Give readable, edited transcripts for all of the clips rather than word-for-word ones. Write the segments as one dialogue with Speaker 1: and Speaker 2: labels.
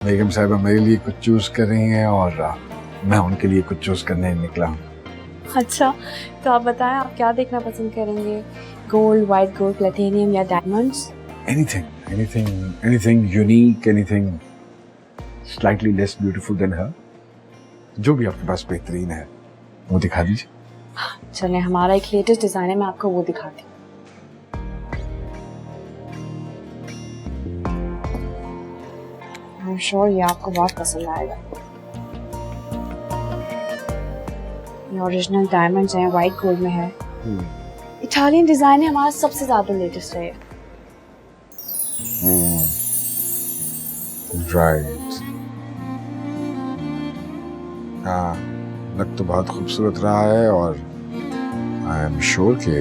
Speaker 1: बेगम साहिबा मेरे लिए कुछ चूज कर रही हैं और मैं उनके लिए कुछ चूज करने निकला हूँ।
Speaker 2: अच्छा, तो आप बताएं आप क्या देखना पसंद करेंगे? गोल्ड, वाइट गोल्ड, प्लेटिनियम या diamonds?
Speaker 1: Anything unique, anything slightly less beautiful than her. जो भी आपके पास बेहतरीन है वो दिखा दीजिए।
Speaker 2: चलें, हमारा एक लेटेस्ट डिजाइन है, मैं आपको वो दिखाती हूँ। I'm sure ये आपको बहुत पसंद आएगा। ये ओरिजिनल डायमंड्स हैं, वाइट गोल्ड में है। इटालियन डिजाइन है, हमारा सबसे ज्यादा लेटेस्ट है।
Speaker 1: राइट। हाँ, लग तो बहुत खूबसूरत रहा है और आई एम श्योर कि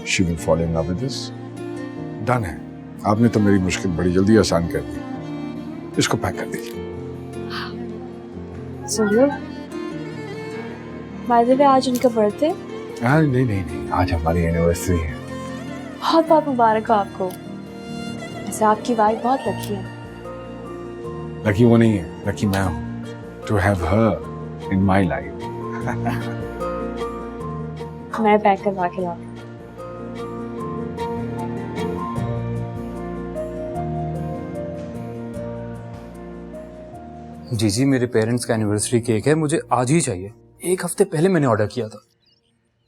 Speaker 1: she will fall in love with this. Done है। आपने तो मेरी मुश्किल बड़ी जल्दी आसान कर दी। इसको पैक कर दीजिए।
Speaker 2: सुनिए, बाय द वे आज उनका बर्थडे।
Speaker 1: नहीं, आज हमारी एनिवर्सरी है।
Speaker 2: बहुत बहुत मुबारक हो आपको। वैसे आपकी वाइफ बहुत लकी है।
Speaker 1: लकी वो नहीं है, लकी मैं हूँ to have her in my life.
Speaker 2: मैं पैक करवा के लाऊं।
Speaker 3: जी मेरे पेरेंट्स का एनिवर्सरी केक है, मुझे आज ही चाहिए। एक हफ्ते पहले मैंने ऑर्डर किया था।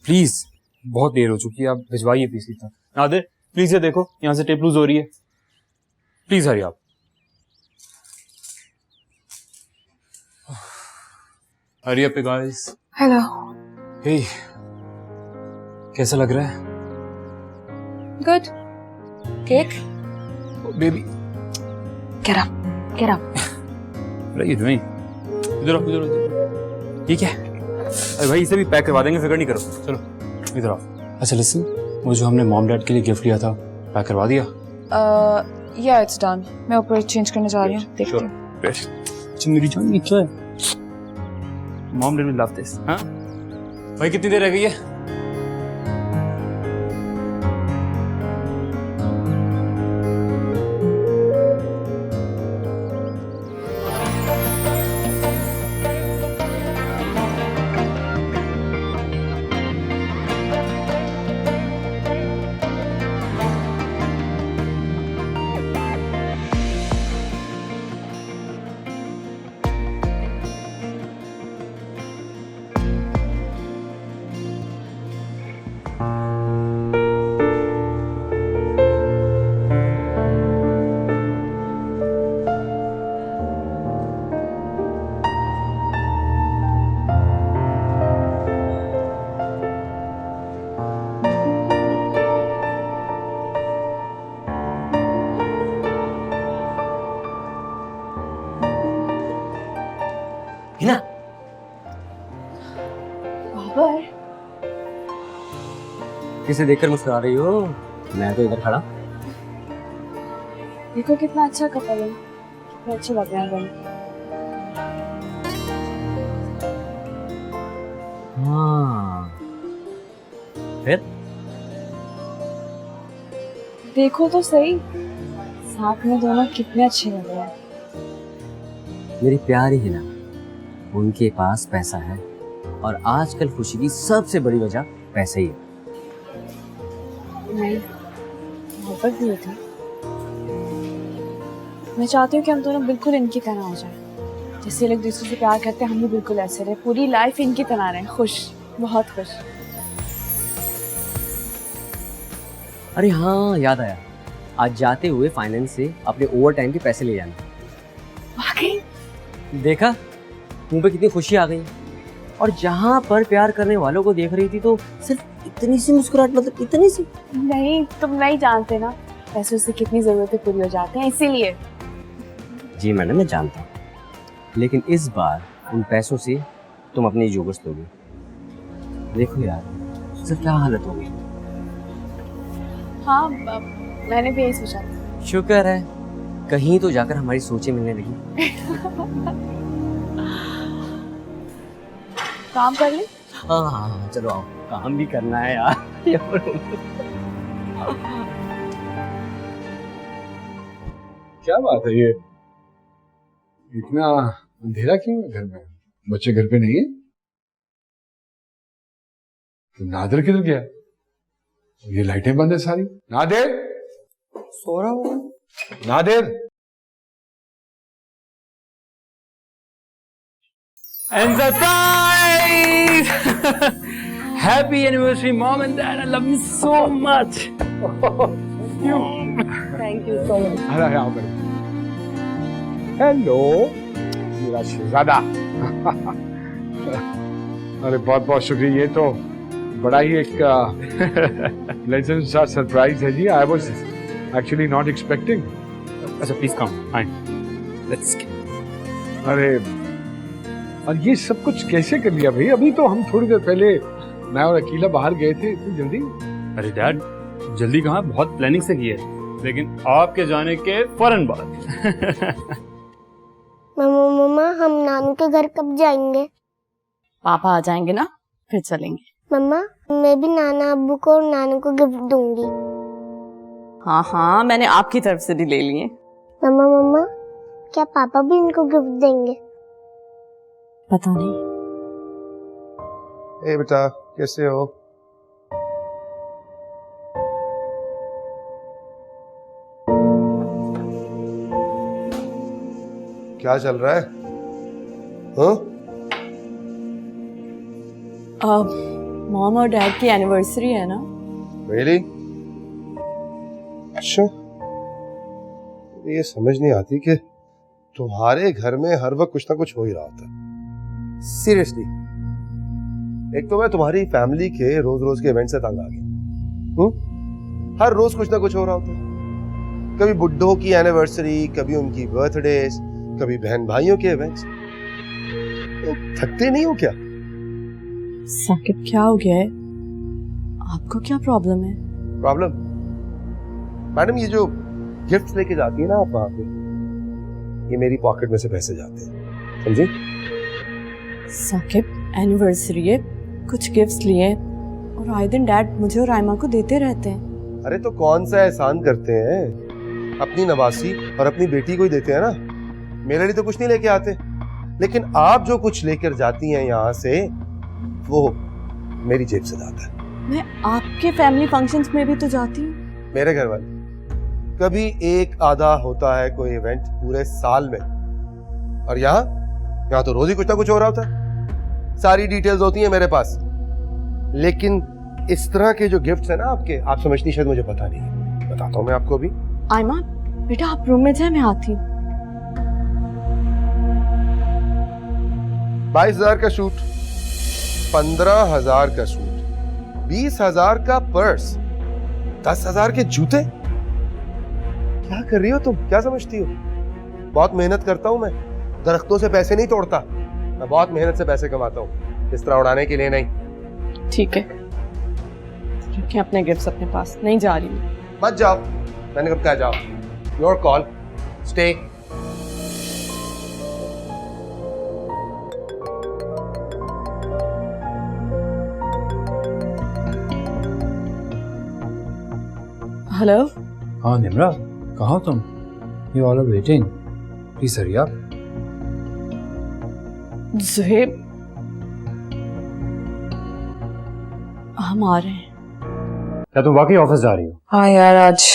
Speaker 3: प्लीज, बहुत देर हो चुकी है, आप भिजवाइए प्लीज। इतना नादिर, प्लीज ये देखो, यहाँ से टेप लूज हो रही है। प्लीज हरी आप। Hurry up guys.
Speaker 2: हेलो।
Speaker 3: हे, कैसा लग रहा है?
Speaker 2: Good. Cake?
Speaker 3: Baby,
Speaker 2: get up, get up.
Speaker 3: What are you doing? इधर आओ, इधर आओ। ये क्या है? अरे भाई इसे भी पैक करवा देंगे, फिक्र नहीं करो। चलो इधर आओ। अच्छा लिसन, वो जो हमने मॉम डैड के लिए गिफ्ट लिया था, पैक करवा दिया?
Speaker 2: या इट्स डन। मैं ऊपर चेंज करने जा रही हूँ, देखती हूँ।
Speaker 3: अच्छा मेरी जान, ये क्या है? Mom dad will love this. हाँ भाई, कितनी देर रह गई है?
Speaker 4: हिना,
Speaker 2: बाबर,
Speaker 4: किसे देखकर मुस्कुरा रही हो? मैं तो इधर खड़ा।
Speaker 2: देखो कितना अच्छा कपल है, कितने अच्छे लग रहे हैं दोनों।
Speaker 4: हाँ, फिर
Speaker 2: देखो तो सही, साथ में दोनों कितने अच्छे लग रहे हैं।
Speaker 4: मेरी प्यारी हिना, उनके पास पैसा है और आजकल खुशी की सबसे बड़ी वजह पैसा ही है।
Speaker 2: नहीं, मोहब्बत भी होती। मैं चाहती हूँ कि हम दोनों बिल्कुल इनकी तरह हो जाएं। जैसे लोग दूसरे से प्यार करते हैं, हम भी बिल्कुल ऐसे रहे, पूरी लाइफ इनकी तरह रहे, खुश, बहुत खुश।
Speaker 4: अरे हाँ, याद आया, आज जाते हुए फाइनेंस से अपने ओवर टाइम के पैसे ले जाना।
Speaker 2: वाकई?
Speaker 4: देखा, मुंह पे कितनी खुशी आ गई। और जहाँ पर प्यार करने वालों को देख रही थी तो सिर्फ इतनी सी मुस्कुराहट, मतलब इतनी सी।
Speaker 2: नहीं, तुम नहीं जानते ना, पैसों से कितनी जरूरतें पूरी हो जाती हैं, इसीलिए।
Speaker 4: जी मैडम, मैं जानता हूँ, लेकिन इस बार उन पैसों से तुम अपनी जोगस लोगे। देखो यार, सिर्फ क्या हालत होगी।
Speaker 2: हाँ, मैंने भी यही सोचा था।
Speaker 4: शुक्र है, कहीं तो जाकर हमारी सोचें मिलने लगी।
Speaker 2: काम कर ले।
Speaker 4: हाँ, चलो आओ, काम भी करना है यार।
Speaker 1: क्या बात है ये? इतना अंधेरा क्यों है घर में? बच्चे घर पे नहीं है? तो नादिर किधर गया? ये लाइटें बंद है सारी। नादिर,
Speaker 5: सो रहा हूँ।
Speaker 1: Nadir.
Speaker 3: And surprise! Happy anniversary, mom and dad. I love you so much.
Speaker 5: Thank you so much.
Speaker 1: अरे आओ करो। हेलो मेरा शहजादा। अरे बहुत बहुत शुक्रिया। ये तो बड़ा ही एक प्लेजेंट सा सरप्राइज है जी। I was actually not expecting.
Speaker 3: अच्छा प्लीज कम फाइन लेट्स
Speaker 1: अरे और ये सब कुछ कैसे कर लिया भाई? अभी तो हम थोड़ी देर पहले मैं और अकीला बाहर गए थे। इतनी जल्दी?
Speaker 3: अरे डैड जल्दी कहाँ, बहुत प्लानिंग से की है, लेकिन आपके जाने के फौरन बाद।
Speaker 6: मम्मा हम नानू के घर कब जाएंगे?
Speaker 2: पापा आ जाएंगे ना फिर चलेंगे।
Speaker 6: मम्मा मैं भी नाना अब्बू को और नानू को गिफ्ट दूंगी।
Speaker 5: हाँ हाँ मैंने आपकी तरफ से भी ले लिए।
Speaker 6: मम्मा क्या पापा भी इनको गिफ्ट देंगे?
Speaker 2: पता नहीं।
Speaker 7: ए बेटा कैसे हो? क्या चल रहा है? हाँ?
Speaker 2: मॉम और डैड की एनिवर्सरी है ना।
Speaker 7: Really? अच्छा ये समझ नहीं आती कि तुम्हारे घर में हर वक्त कुछ ना कुछ हो ही रहा होता है। सीरियसली एक तो मैं तुम्हारी फैमिली के रोज रोज के इवेंट से तंग आ गया। हर रोज कुछ ना कुछ हो रहा होता है। कभी बुड्ढों की एनिवर्सरी, कभी उनकी बर्थडेज, कभी बहन भाइयों के इवेंट्स। थकते नहीं हो क्या?
Speaker 2: साकिब क्या हो गया है? आपको क्या प्रॉब्लम है?
Speaker 7: प्रॉब्लम? मैडम ये जो गिफ्ट लेके जाती है ना आप वहां पे, ये मेरी पॉकेट में से पैसे जाते हैं, समझी?
Speaker 2: साकिब एनिवर्सरी है, कुछ गिफ्ट्स लिए और आए दिन डैड मुझे और आयमा को देते रहते हैं।
Speaker 7: अरे तो कौन सा एहसान करते हैं? अपनी नवासी और अपनी बेटी को ही देते हैं ना। मेरे लिए तो कुछ नहीं लेके आते, लेकिन आप जो कुछ लेकर जाती हैं यहाँ से वो मेरी जेब से जाता है।
Speaker 2: मैं आपके फैमिली फंक्शंस में भी तो जाती हूँ।
Speaker 7: मेरे घर वाले कभी एक आधा होता है कोई इवेंट पूरे साल में, और यहाँ तो रोज ही कुछ ना कुछ हो रहा होता है। सारी डिटेल्स होती हैं मेरे पास, लेकिन इस तरह के जो गिफ्ट्स हैं ना आपके, आप समझती शायद मुझे पता नहीं है। बताता हूँ मैं आपको भी।
Speaker 2: आयमा बेटा आप रूम में जाए, मैं आती हूँ।
Speaker 7: 22,000 का सूट, 15,000 का सूट, 20,000 का पर्स, 10,000 के जूते। क्या कर रही हो तुम? क्या समझती हो? बहुत मेहनत करता हूं मैं, दरख्तों से पैसे नहीं तोड़ता। मैं बहुत मेहनत से पैसे कमाता हूँ, इस तरह उड़ाने के लिए नहीं।
Speaker 2: ठीक है रखें अपने गिफ्ट्स अपने पास, नहीं जा रही हूँ।
Speaker 7: मत जाओ, मैंने कब कहा जाओ। Your call, stay.
Speaker 2: हेलो।
Speaker 3: हाँ निम्रा, कहाँ हो तुम? You all are waiting, please hurry up.
Speaker 2: Zuhaib हम आ रहे हैं।
Speaker 3: क्या तुम वाकई ऑफिस जा रही हो?
Speaker 8: हाँ यार आज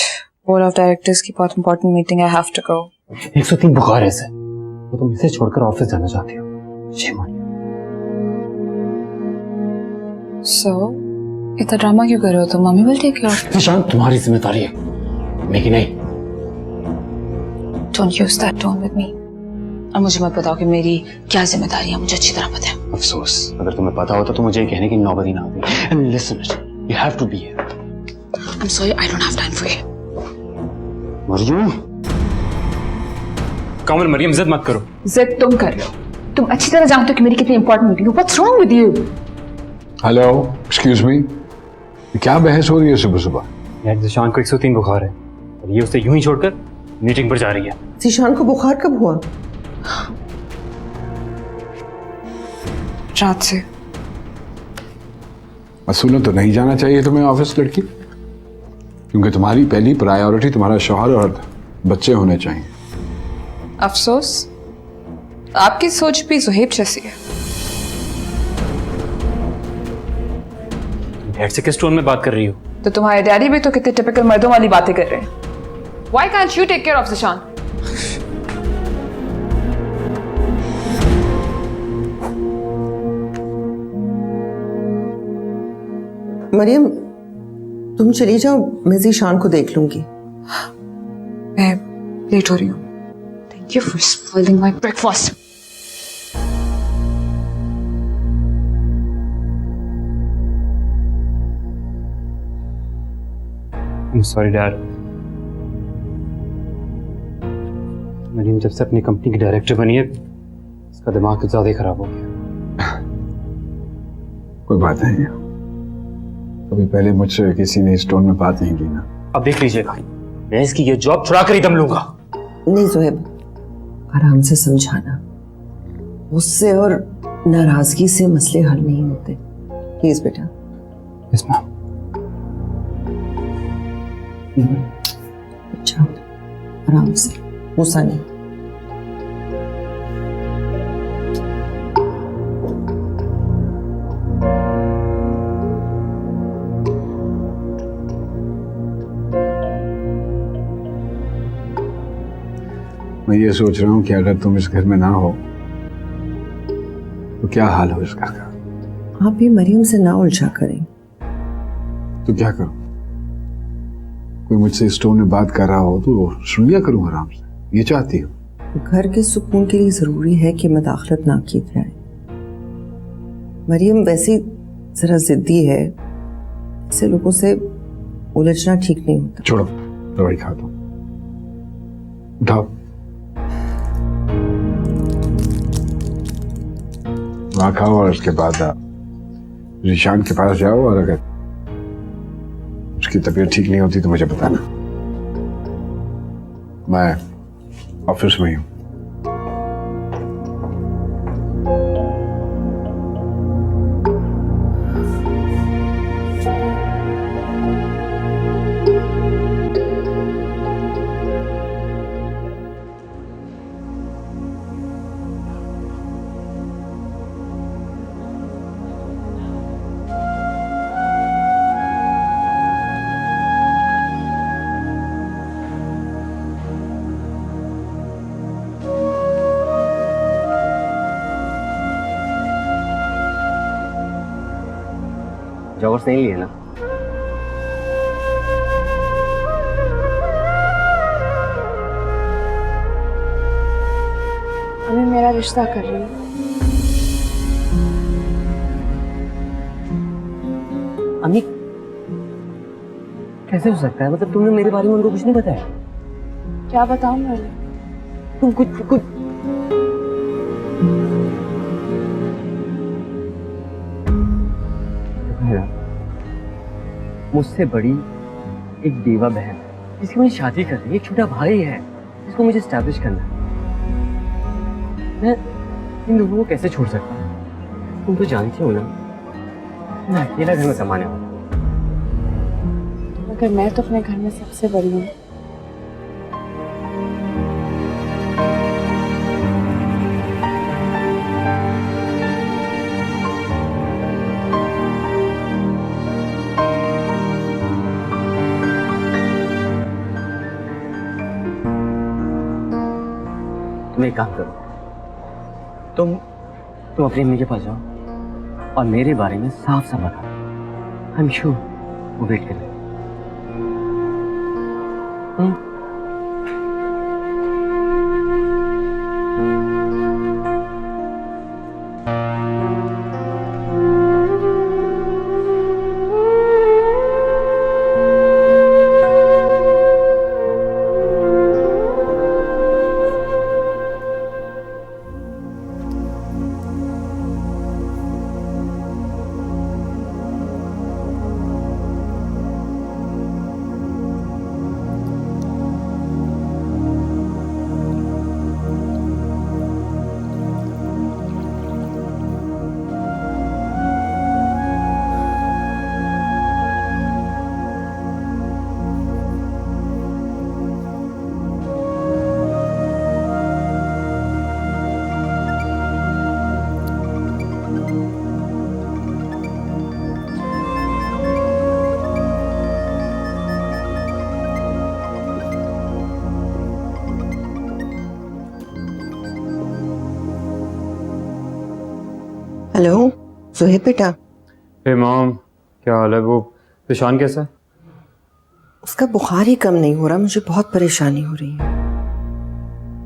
Speaker 8: बोर्ड ऑफ डायरेक्टर्स की बहुत इंपॉर्टेंट मीटिंग है, हैव टू गो।
Speaker 3: 103 बुखार है इसे, तो तुम इसे छोड़कर ऑफिस जाना चाहती हो? Shame on you.
Speaker 8: सो इतना ड्रामा क्यों कर रहे हो तुम? Mummy will take care of.
Speaker 3: Nishan तुम्हारी जिम्मेदारी है, मेरी नहीं।
Speaker 8: Don't use that tone with me. और मुझे मत बताओ कि मेरी क्या जिम्मेदारी है, मुझे अच्छी तरह पता है।
Speaker 3: अफसोस, अगर तुम्हें पता होता तो मुझे ये कहने की नौबत ही ना आती। And listen, you have to be here.
Speaker 8: I am sorry, I don't have time for you.
Speaker 3: Mariam, Kamal Mariam जिद मत करो।
Speaker 8: जिद तुम कर रहे हो, तुम अच्छी तरह जानते हो कि मेरी कितनी इंपॉर्टेंट मीटिंग है। What's wrong with you?
Speaker 1: Hello, excuse me, क्या बहस हो रही है सुबह सुबह?
Speaker 3: यार जिशान को 103 बुखार है और ये उसे यूं ही छोड़कर मीटिंग पर जा रही है।
Speaker 5: जीशान को बुखार कब हुआ?
Speaker 8: रात से।
Speaker 1: असूलन तो नहीं जाना चाहिए तुम्हें ऑफिस लड़की, क्योंकि तुम्हारी पहली प्रायोरिटी तुम्हारा शौहर और बच्चे होने चाहिए।
Speaker 8: अफसोस आपकी सोच भी जुहेब जैसी है।
Speaker 3: डैड से किस टोन में बात कर रही हो?
Speaker 8: तो तुम्हारे डैडी भी तो कितने टिपिकल मर्दों वाली बातें कर रहे हैं। Why can't you take care of Zishan?
Speaker 9: Maryam, तुम चली जाओ, मैं ज़ीशान को देख लूंगी।
Speaker 8: मैं लेट हो रही हूँ। Thank you for spoiling my breakfast.
Speaker 3: I'm sorry dad. Maryam जब से अपनी कंपनी की डायरेक्टर बनी है, इसका दिमाग कुछ ज्यादा ही खराब हो गया।
Speaker 1: कोई बात नहीं, कभी पहले मुझसे किसी ने इस टोन में बात नहीं की ना।
Speaker 3: अब देख लीजिएगा, मैं इसकी ये जॉब छुड़ा कर ही दम लूंगा।
Speaker 9: नहीं ज़ुहैब, आराम से समझाना, गुस्से और नाराजगी से मसले हल नहीं होते। प्लीज बेटा।
Speaker 3: Yes ma'am.
Speaker 9: अच्छा, आराम से, गुस्सा नहीं।
Speaker 1: मैं ये सोच रहा हूँ कि अगर तुम इस घर में ना हो तो क्या हाल हो इस घर का।
Speaker 9: आप भी मरियम से ना उलझा करें।
Speaker 1: तो क्या करूं? कोई मुझसे इस टोन में बात कर रहा हो तो सुन लिया करूं आराम से, ये चाहती हूँ।
Speaker 9: घर के सुकून के लिए जरूरी है कि मदाखलत ना की जाए। मरियम वैसे जरा जिद्दी है, ऐसे लोगों से उलझना ठीक नहीं होता।
Speaker 1: छोड़ो, दवाई खा दो, उठाओ। वहां खाओ और उसके बाद ज़ीशान के पास जाओ, और अगर उसकी तबीयत ठीक नहीं होती तो मुझे बताना। मैं ऑफिस में ही हूँ।
Speaker 4: जॉगर्स नहीं लिए ना?
Speaker 2: अभी मेरा रिश्ता कर रही हूँ।
Speaker 4: अम्मी, कैसे हो सकता है? मतलब तुमने मेरे बारे में उनको कुछ नहीं बताया?
Speaker 2: क्या बताऊँ मैं?
Speaker 4: तुम कुछ मुझसे बड़ी एक बेवा बहन जिसकी मुझे शादी करनी है, एक छोटा भाई है जिसको मुझे स्टैब्लिश करना है। मैं इन लोगों को कैसे छोड़ सकता हूँ? तुम तो जानती हो ना, मैं अकेला घर में कमाने वाला।
Speaker 2: मगर मैं तो अपने घर में सबसे बड़ी हूँ।
Speaker 4: तुम एक काम करो, तुम अपनी अम्मी के पास जाओ और मेरे बारे में साफ साफ बताओ। आई एम श्योर वो वेट कर रहे हैं।
Speaker 9: हेलो सुहेब बेटा,
Speaker 3: हे मॉम, क्या हाल है? वो ईशान कैसा है?
Speaker 9: उसका बुखार ही कम नहीं हो रहा, मुझे बहुत परेशानी हो रही है।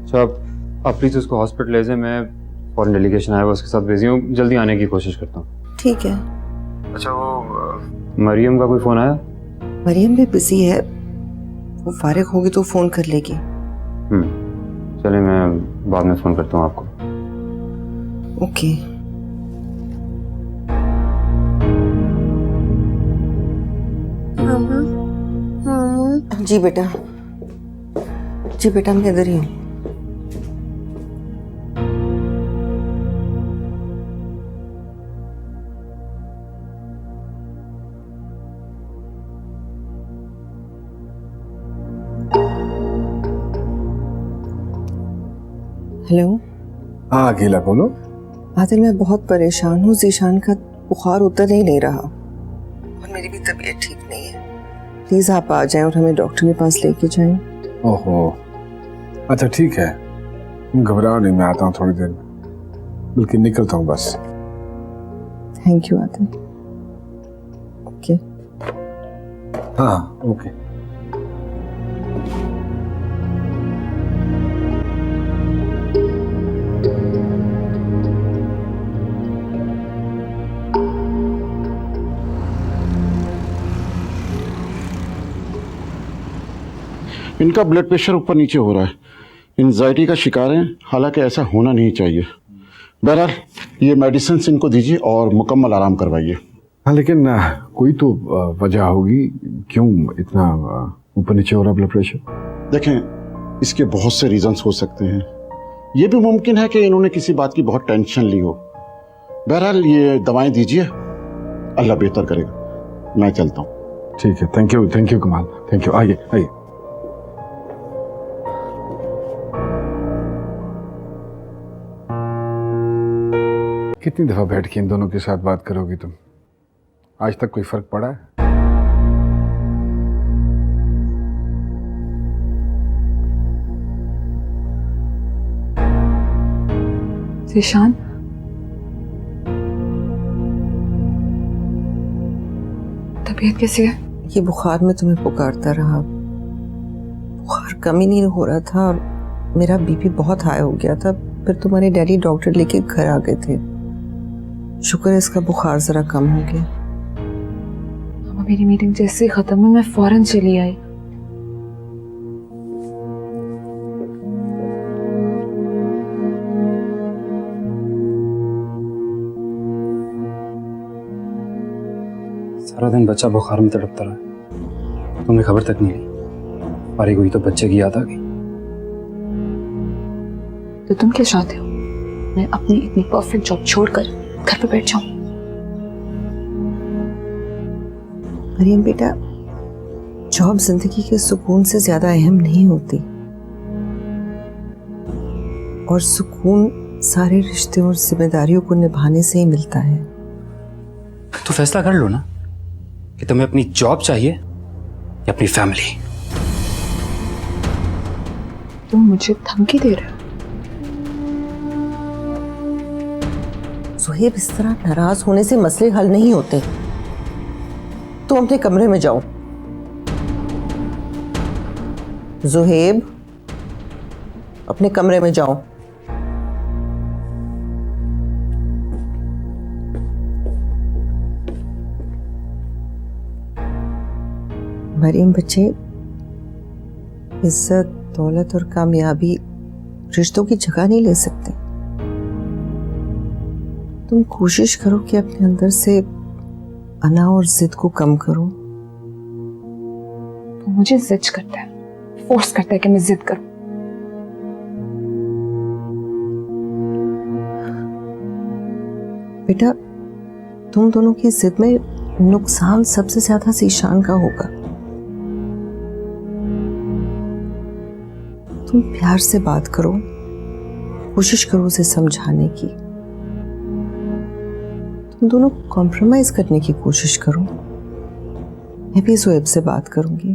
Speaker 3: अच्छा, आप प्लीज़ उसको हॉस्पिटल ले जाए। मैं फॉरेन डेलीगेशन आया हुआ, उसके साथ बिजी हूँ, जल्दी आने की कोशिश करता हूँ।
Speaker 9: ठीक है।
Speaker 3: अच्छा, वो मरियम का कोई फ़ोन आया?
Speaker 9: मरियम भी बिजी है, वो फारिग होगी तो फ़ोन कर लेगी।
Speaker 3: चलिए, मैं बाद में फ़ोन करता हूँ आपको।
Speaker 9: ओके।
Speaker 6: मामा मामा
Speaker 9: जी बेटा, जी बेटा, मैं इधर ही हूँ। हेलो
Speaker 1: हाँ अकेला बोलो।
Speaker 9: आदिल, मैं बहुत परेशान हूँ। ज़ीशान का बुखार उतर ही नहीं रहा और मेरी भी तबीयत ठीक नहीं है। प्लीज़ आप आ जाएं और हमें डॉक्टर के पास लेके जाएं।
Speaker 1: ओहो, अच्छा ठीक है, तुम घबराओ नहीं, मैं आता हूँ थोड़ी देर में, बल्कि निकलता हूँ बस।
Speaker 9: Thank you Adil. ओके।
Speaker 1: हाँ ओके।
Speaker 10: इनका ब्लड प्रेशर ऊपर नीचे हो रहा है, एंजाइटी का शिकार है, हालांकि ऐसा होना नहीं चाहिए। बहरहाल ये मेडिसिन इनको दीजिए और मुकम्मल आराम करवाइए।
Speaker 1: हाँ लेकिन कोई तो वजह होगी, क्यों इतना ऊपर नीचे हो रहा ब्लड प्रेशर?
Speaker 10: देखें, इसके बहुत से रीजंस हो सकते हैं। ये भी मुमकिन है कि इन्होंने किसी बात की बहुत टेंशन ली हो। बहरहाल ये दवाएं दीजिए, अल्लाह बेहतर करेगा। मैं चलता हूँ।
Speaker 1: ठीक है, थैंक यू कमाल, थैंक यू। आइए आइए। कितनी दफा बैठ के इन दोनों के साथ बात करोगी तुम? आज तक कोई फर्क पड़ा है?
Speaker 8: ज़ीशान, तबीयत कैसी है?
Speaker 9: ये बुखार में तुम्हें पुकारता रहा, बुखार कम ही नहीं हो रहा था और मेरा बीपी बहुत हाई हो गया था। फिर तुम्हारे डैडी डॉक्टर लेके घर आ गए थे। शुक्र है इसका बुखार जरा कम हो गया।
Speaker 8: मामा, मेरी मीटिंग जैसे ही खत्म हुई मैं फौरन चली आई।
Speaker 3: सारा दिन बच्चा बुखार में तड़पता रहा, तुमने खबर तक नहीं ली। फारिग हुई तो बच्चे की याद आ गई।
Speaker 8: तो तुम क्या चाहते हो? मैं अपनी इतनी परफेक्ट जॉब छोड़कर घर पे बैठ जाऊं?
Speaker 9: मरियम बेटा, जॉब जिंदगी के सुकून से ज्यादा अहम नहीं होती, और सुकून सारे रिश्ते और जिम्मेदारियों को निभाने से ही मिलता है।
Speaker 3: तो फैसला कर लो ना कि तुम्हें अपनी जॉब चाहिए या अपनी फैमिली।
Speaker 8: तुम मुझे धमकी दे रहे हो?
Speaker 9: सुहेब, इस तरह नाराज होने से मसले हल नहीं होते। तुम अपने कमरे में जाओ। सुहेब, अपने कमरे में जाओ। मरियम बच्चे, इज्जत, दौलत और कामयाबी रिश्तों की जगह नहीं ले सकते। तुम कोशिश करो कि अपने अंदर से अना और जिद को कम करो।
Speaker 8: वो मुझे जिद करता है, फोर्स करता है कि मैं जिद करूं।
Speaker 9: बेटा, तुम दोनों की जिद में नुकसान सबसे ज्यादा ज़ीशान का होगा। तुम प्यार से बात करो, कोशिश करो उसे समझाने की। तुम दोनों कॉम्प्रोमाइज करने की कोशिश करो। मैं भी ज़ोएब से बात करूंगी।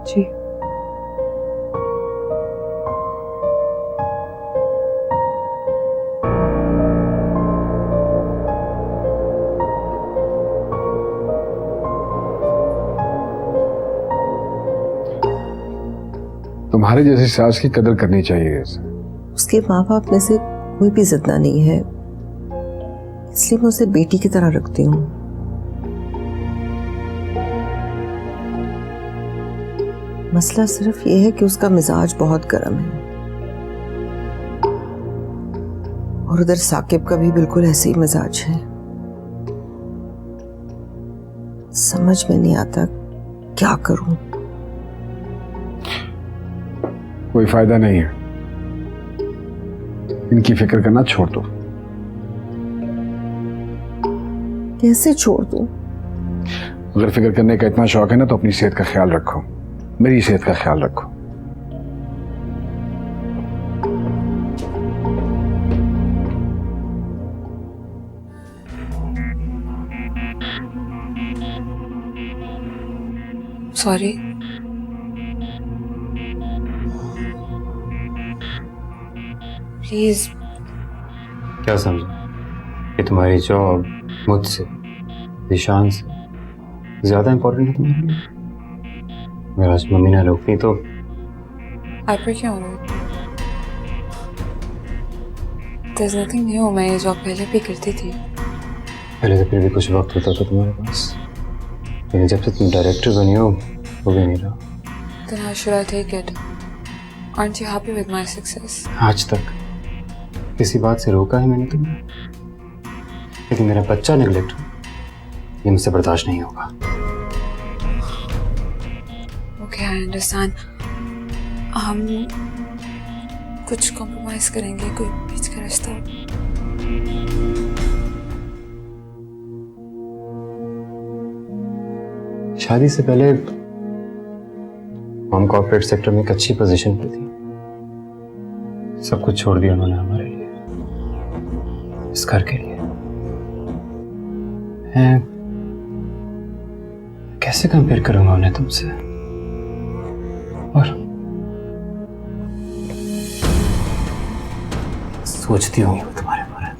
Speaker 8: जी।
Speaker 1: तुम्हारे जैसी सास की कदर करनी चाहिए।
Speaker 9: उसके माँ बाप में से कोई भी जितना नहीं है, इसलिए मैं उसे बेटी की तरह रखती हूँ। मसला सिर्फ ये है कि उसका मिजाज बहुत गर्म है, और उधर साकिब का भी बिल्कुल ऐसे ही मिजाज है। समझ में नहीं आता क्या करूं।
Speaker 1: कोई फायदा नहीं है, इनकी फिक्र करना छोड़ दो।
Speaker 9: कैसे छोड़ दूं?
Speaker 1: अगर फिक्र करने का इतना शौक है ना तो अपनी सेहत का ख्याल रखो, मेरी सेहत का ख्याल रखो।
Speaker 8: सॉरी। प्लीज।
Speaker 3: क्या समझा कि तुम्हारी जॉब मुझसे, निशान से ज्यादा इंपॉर्टेंट है तुम्हारे लिए? अगर आज मम्मी ने रोकती तो
Speaker 8: हाइपर क्यों हो रहे हो? There's nothing new, मैं ये जॉब पहले भी करती थी।
Speaker 3: पहले तो फिर भी कुछ वक्त होता था तुम्हारे पास, लेकिन जब से तुम डायरेक्टर बनी हो वो भी नहीं रहा।
Speaker 8: Then how should I take it? Aren't you happy with my success?
Speaker 3: आज तक किसी बात से रोका है मैंने तुम्हें, लेकिन मेरा बच्चा निगलेक्ट हो, ये मुझसे बर्दाश्त नहीं होगा।
Speaker 8: Okay, I understand. हम कुछ कॉम्प्रोमाइज करेंगे, कोई बीच का रास्ता।
Speaker 3: शादी से पहले हम कॉर्पोरेट सेक्टर में एक अच्छी पोजीशन पे थी, सब कुछ छोड़ दिया उन्होंने हमारे लिए, इस घर के लिए। मैं कैसे कंपेयर करूंगा उन्हें तुमसे? और सोचती होंगी वो तुम्हारे बारे में।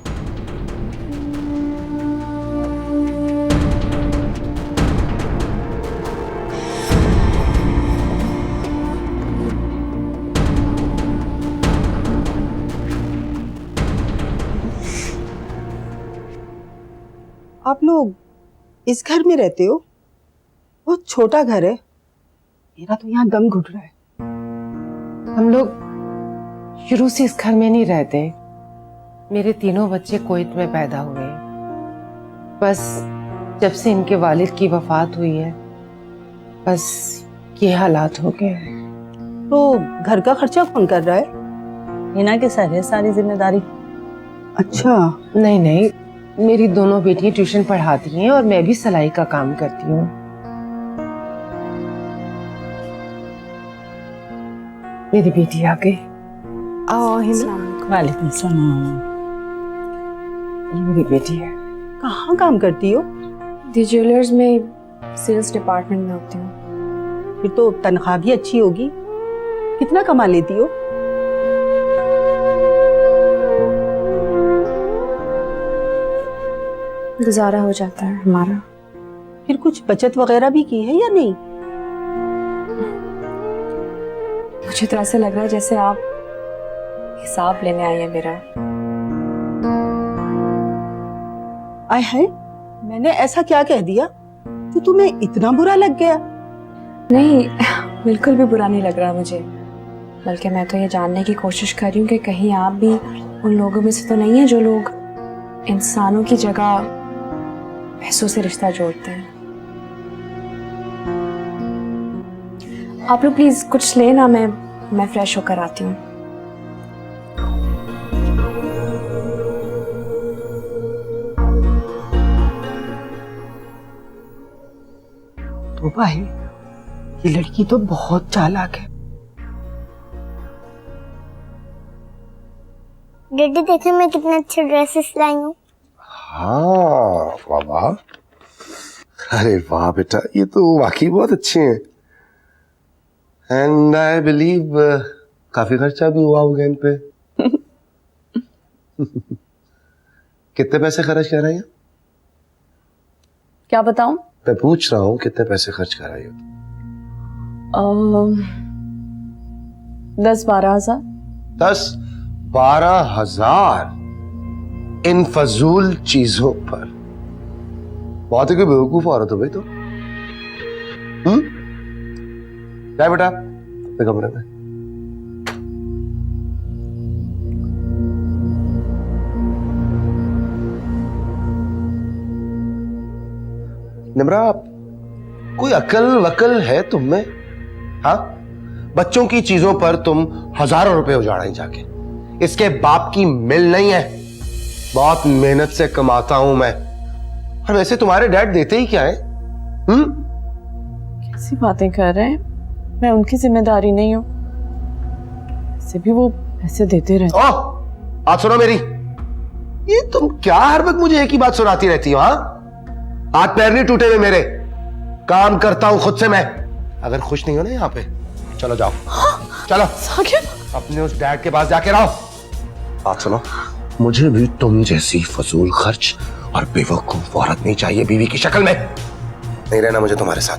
Speaker 9: आप लोग इस घर में रहते हो? बहुत छोटा घर है, मेरा तो यहाँ दम घुट रहा है।
Speaker 11: हम लोग शुरू से इस घर में नहीं रहते। मेरे तीनों बच्चे कुवैत में पैदा हुए, बस जब से इनके वालिद की वफात हुई है, बस ये हालात हो गए।
Speaker 9: तो घर का खर्चा कौन कर रहा है?
Speaker 5: हिना के सर है सारी जिम्मेदारी।
Speaker 9: अच्छा।
Speaker 11: नहीं नहीं, मेरी दोनों बेटियां ट्यूशन पढ़ाती हैं और मैं भी सिलाई का काम करती हूँ। मेरी बेटी आ गई। आओ हिना।
Speaker 5: वालेकुम सलाम।
Speaker 11: ये मेरी बेटी है।
Speaker 9: कहाँ काम करती हो?
Speaker 2: दी ज्वेलर्स में सेल्स डिपार्टमेंट में होती हूँ।
Speaker 9: फिर तो तनख्वाह भी अच्छी होगी। कितना कमा लेती हो?
Speaker 2: गुजारा हो जाता है हमारा।
Speaker 9: फिर कुछ बचत वगैरह भी की है या नहीं?
Speaker 2: मुझे तो ऐसा लग रहा है जैसे आप हिसाब लेने आई हैं मेरा।
Speaker 9: आय है, मैंने ऐसा क्या कह दिया कि तुम्हें इतना बुरा लग गया?
Speaker 2: नहीं, बिल्कुल भी बुरा नहीं लग रहा मुझे, बल्कि मैं तो ये जानने की कोशिश कर रही हूँ कि कहीं आप भी उन लोगों में से तो नहीं है जो लोग इंसानों की जगह पैसों से रिश्ता जोड़ते हैं। आप लोग प्लीज कुछ लेना, मैं फ्रेश होकर आती हूँ।
Speaker 11: तो भाई, ये लड़की तो बहुत चालाक है।
Speaker 6: डैडी देखो मैं कितने अच्छे ड्रेसेस लाई हूँ।
Speaker 7: हाँ वाह वाह, अरे वाह बेटा, ये तो वाकई बहुत अच्छे हैं। एंड आई बिलीव काफी खर्चा भी हुआ होगा इन पे। कितने पैसे खर्च कर रही हैं?
Speaker 5: क्या बताऊं?
Speaker 7: मैं पूछ रहा हूँ कितने पैसे खर्च कर रही हो?
Speaker 5: 10-12 हजार।
Speaker 7: 10-12 हजार इन फजूल चीजों पर? बहुत ही कोई बेवकूफ औरत हो भाई तुम। क्या बेटा अपने कमरे में? निम्रा, कोई अकल वकल है तुम में? हाँ, बच्चों की चीजों पर तुम हजारों रुपए उजाड़ाई जाके। इसके बाप की मिल नहीं है, बहुत मेहनत से कमाता हूं मैं। और वैसे तुम्हारे डैड देते ही क्या है?
Speaker 5: कैसी बातें कर रहे हैं? मैं उनकी जिम्मेदारी नहीं हूँ, वैसे भी वो पैसे देते रहते।
Speaker 7: ओह, बात सुनो मेरी। ये तुम क्या हर वक्त मुझे एक ही बात सुनाती रहती हो? हाँ, हाथ पैर नहीं टूटे हुए मेरे, काम करता हूं खुद से मैं। अगर खुश नहीं हो ना यहाँ पे, चलो जाओ। चलो अपने उस डैड के पास जाके रहो। बात सुनो, मुझे भी तुम जैसी फजूल खर्च और बेवकूफ औरत नहीं चाहिए बीवी की शक्ल में। नहीं रहना मुझे तुम्हारे साथ।